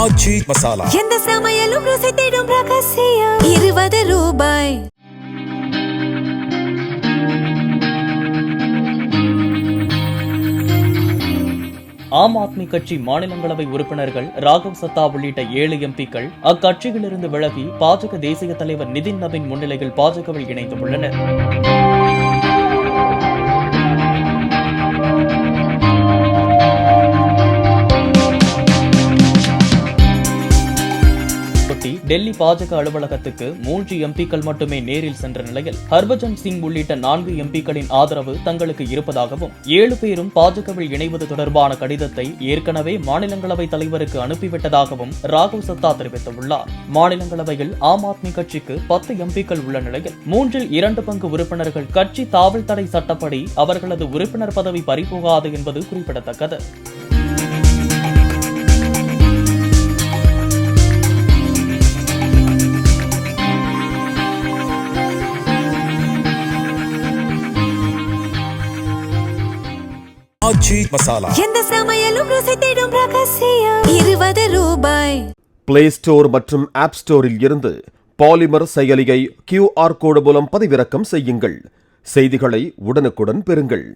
ஆச்சி மசாலா எந்த சமையலும் ருசி தேடும் ரகசியம் 20 ரூபாய். ஆம் ஆத்மி கட்சி மாநிலங்களவை உறுப்பினர்கள் ராகவ் சத்தா உள்ளிட்ட 7 எம்பிக்கள் அக்கட்சியிலிருந்து விலகி பாஜக தேசிய தலைவர் நிதின் நவீன் முன்னிலையில் பாஜகவில் இணைந்துள்ளனர். டெல்லி பாஜக அலுவலகத்துக்கு 3 எம்பிக்கள் மட்டுமே நேரில் சென்ற நிலையில் ஹர்பஜன் சிங் உள்ளிட்ட 4 எம்பிக்களின் ஆதரவு தங்களுக்கு இருப்பதாகவும் 7 பேரும் பாஜகவில் இணைவது தொடர்பான கடிதத்தை ஏற்கனவே மாநிலங்களவை தலைவருக்கு அனுப்பிவிட்டதாகவும் ராகவ் சத்தா தெரிவித்துள்ளார். மாநிலங்களவையில் ஆம் ஆத்மி கட்சிக்கு 10 எம்பிக்கள் உள்ள நிலையில் 2 பங்கு உறுப்பினர்கள் கட்சி தாவல் தடை சட்டப்படி அவர்களது உறுப்பினர் பதவி பறிபோகாது என்பது குறிப்பிடத்தக்கது. ஆச்சி மசாலா எந்த சமையலும் ருசி தேடும் ரகசியம் 20 ரூபாய். பிளே ஸ்டோர் மற்றும் ஆப் ஸ்டோரில் இருந்து பாலிமர் செயலியை QR கோடு மூலம் பதிவிறக்கம் செய்யுங்கள். செய்திகளை உடனுக்குடன் பெறுங்கள்.